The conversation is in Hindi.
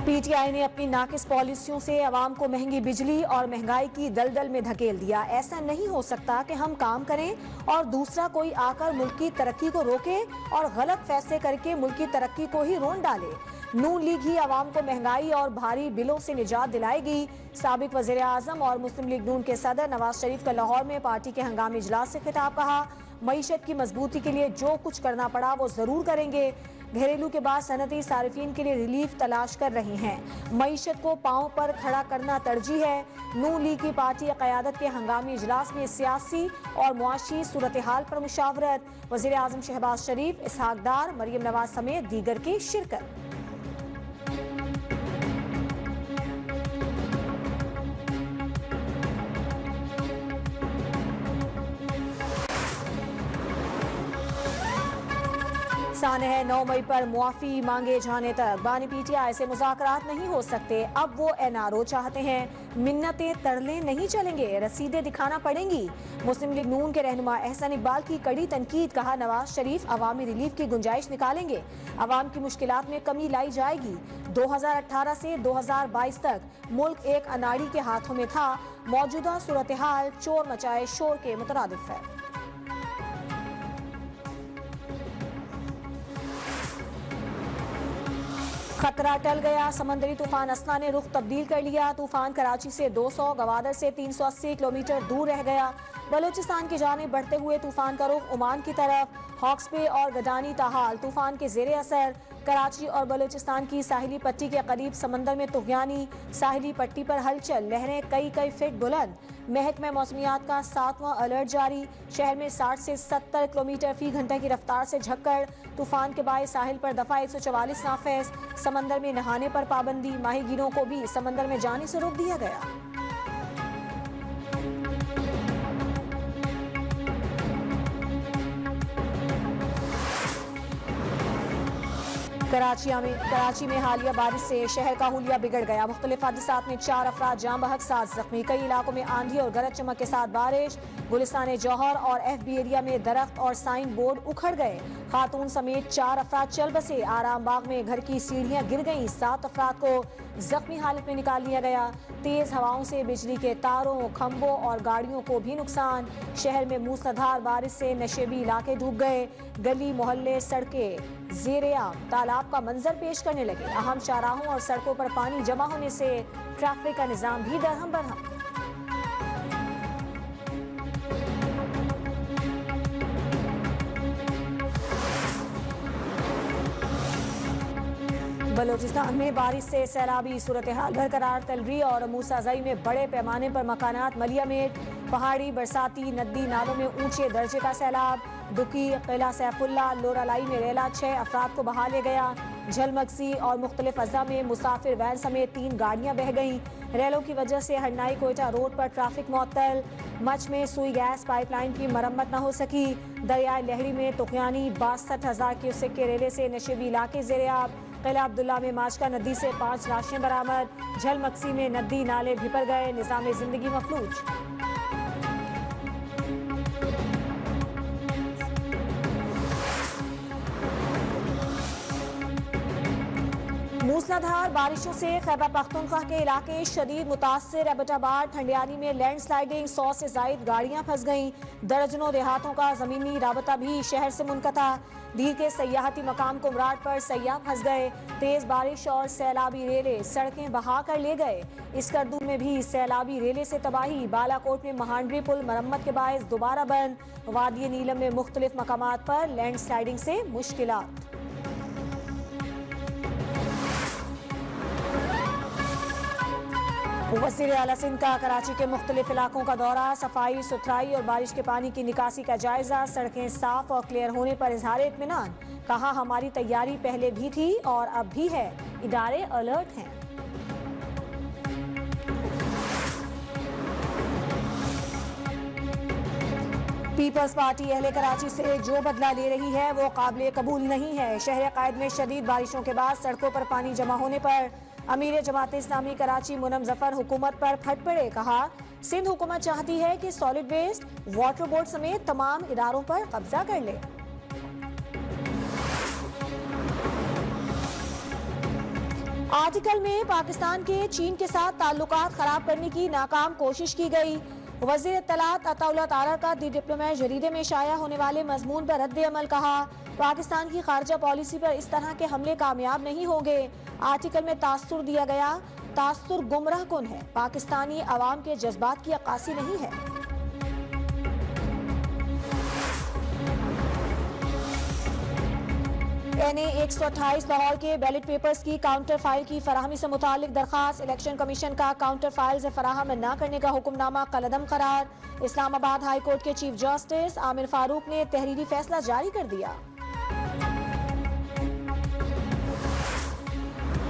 पीटीआई ने अपनी नाकिस पॉलिसियों से अवाम को महंगी बिजली और महंगाई की दलदल में धकेल दिया। ऐसा नहीं हो सकता कि हम काम करें और दूसरा कोई आकर मुल्क की तरक्की को रोके और गलत फैसले करके मुल्क की तरक्की को ही रोन डाले। नून लीग ही अवाम को महंगाई और भारी बिलों से निजात दिलाएगी। साबिक वज़ीर आज़म और मुस्लिम लीग नून के सदर नवाज शरीफ का लाहौर में पार्टी के हंगामी इजलास से खिताब। कहा, मईशत की मजबूती के लिए जो कुछ करना पड़ा वो जरूर करेंगे। घरेलू के बाद सनती सारिफीन के लिए रिलीफ तलाश कर रहे हैं। मईशत को पांव पर खड़ा करना तरजीह है। नून लीग की पार्टी क़यादत के हंगामी इजलास में सियासी और मुआशी सूरत हाल पर मुशावरत। वज़ीर आज़म शहबाज शरीफ, इसहाक डार, मरियम नवाज समेत दीगर की शिरकत। साने है 9 मई पर मुआफी मांगे जाने तक बानी पीटीआई से मुज़ाकरात नहीं हो सकते। अब वो एनआरओ चाहते हैं। मिन्नतें तरले नहीं चलेंगे, रसीदें दिखाना पड़ेंगी। मुस्लिम लीग नून के रहनुमा एहसन इकबाल की कड़ी तनकीद। कहा, नवाज शरीफ अवामी रिलीफ की गुंजाइश निकालेंगे, अवाम की मुश्किलात में कमी लाई जाएगी। 2018 से 2022 तक मुल्क एक अनाड़ी के हाथों में था। मौजूदा सूरत हाल चोर मचाए शोर के मुतरादिफ है। खतरा टल गया, समंदरी तूफान असना ने रुख तब्दील कर लिया। तूफान कराची से 200, गवादर से 380 किलोमीटर दूर रह गया। बलूचिस्तान की जानिब बढ़ते हुए तूफान का रुख ओमान की तरफ। हॉक्स बे और गडानी ताहाल तूफान के जेरे असर। कराची और बलूचिस्तान की साहिली पट्टी के करीब समंदर में तुगयानी। साहिली पट्टी पर हलचल, लहरें कई फीट बुलंद। महकमा मौसमियात का 7वां अलर्ट जारी। शहर में 60 से 70 किलोमीटर फी घंटे की रफ्तार से झक्कड़। तूफान के बायस साहिल पर दफा 144 नाफिज। समंदर में नहाने पर पाबंदी। माहीगीरों को भी समंदर में जाने से रोक दिया गया। कराची में हालिया बारिश से शहर का हुलिया बिगड़ गया। मुख्तलिफ हादसात में 4 अफराद जाम बहक, 7 जख्मी। कई इलाकों में आंधी और गरज चमक के साथ बारिश। गुलिस्तान जौहर और FB एरिया में दरख्त और साइन बोर्ड उखड़ गए। खातून समेत 4 अफराद चल बसे। आराम बाग में घर की सीढ़ियां गिर गईं। 7 अफराद को जख्मी हालत में निकाल लिया गया। तेज हवाओं से बिजली के तारों, खंभों और गाड़ियों को भी नुकसान। शहर में मूसलाधार बारिश से नशेबी इलाके डूब गए। गली मोहल्ले सड़कें ज़ेरे-आब तालाब का मंजर पेश करने लगे। अहम शाहराहों और सड़कों पर पानी जमा होने से ट्रैफिक का निजाम भी दरहम बरहम। बलूचिस्तान में बारिश से सैलाबी सूरत हाल बरकरार। तलरी और मूसाजई में बड़े पैमाने पर मकानात मलियामेट। पहाड़ी बरसाती नदी नालों में ऊंचे दर्जे का सैलाब। दुकी, किला सैफुल्ला, लोरालाई में रेला 6 अफराद को बहा ले गया। झलमगसी और मुख्तलिफ अज़ा में मुसाफिर वैन समेत 3 गाड़ियां बह गईं। रेलों की वजह से हरनाई कोयटा रोड पर ट्रैफिक मुअत्तल। मच में सुई गैस पाइपलाइन की मरम्मत न हो सकी। दरियाए लहरी में तुगयानी 62,000 क्यूसेक के रेले से नशेबी इलाके ज़ेरे-आब। किला अब्दुल्ला में माचका नदी से 5 लाशें बरामद। झलमगसी में नदी नाले भिपर गए, निज़ाम जिंदगी मफलूज। मूसलाधार बारिशों से खैबर पख्तूनख्वा के इलाके शदीद मुतासिर। एबटाबाद ठंडियानी में लैंडस्लाइडिंग, 100 से जायद गाड़ियां फंस गईं। दर्जनों देहातों का जमीनी राबता भी शहर से मुनक़ता। दीर के सयाहती मकाम कुमराट पर सयाह फंस गए। तेज बारिश और सैलाबी रेले सड़कें बहा कर ले गए। इसकरदू में भी सैलाबी रेले से तबाही। बालाकोट में महांडरी पुल मरम्मत के बायस दोबारा बंद। वादी नीलम में मुख्तलिफ मकामात पर लैंडस्लाइडिंग से मुश्किलात। वज़ीर आला सिंध का कराची के मुख्तलिफ इलाकों का दौरा। सफाई सुथराई और बारिश के पानी की निकासी का जायजा। सड़कें साफ और क्लियर होने पर इजहार इत्मीनान। कहा, हमारी तैयारी पहले भी थी और अब भी है, इदारे अलर्ट हैं। पीपल्स पार्टी अहले कराची से जो बदला ले रही है वो काबिल कबूल नहीं है। शहर कायद में शदीद बारिशों के बाद सड़कों पर पानी जमा होने पर अमीर जमात इस्लामी कराची मुनम जफर हुकूमत पर फट पड़े। कहा, सिंध हुकूमत चाहती है कि सॉलिड वेस्ट, वाटर बोर्ड समेत तमाम इदारों पर कब्जा कर ले। आर्टिकल में पाकिस्तान के चीन के साथ ताल्लुकात खराब करने की नाकाम कोशिश की गई। वज़ीर इत्तलात अताउल्लाह तारर का दी डिप्लोमेट जरीदे में शाया होने वाले मजमून पर रद्द अमल कहा। पाकिस्तान की खारजा पॉलिसी पर इस तरह के हमले कामयाब नहीं होंगे। आर्टिकल में तासुर दिया गया, तासुर गुमराह कुन है, पाकिस्तानी अवाम के जज्बात की अक्कासी नहीं है। NA 128 लाहौर के बैलेट पेपर्स की काउंटर फाइल की फराहमी से मुतालिक दरखास्त, इलेक्शन कमीशन का काउंटर फाइल से फराहम न करने का हुक्मनामा कलअदम करार। इस्लामाबाद हाई कोर्ट के चीफ जस्टिस आमिर फारूक ने तहरीरी फैसला जारी कर दिया।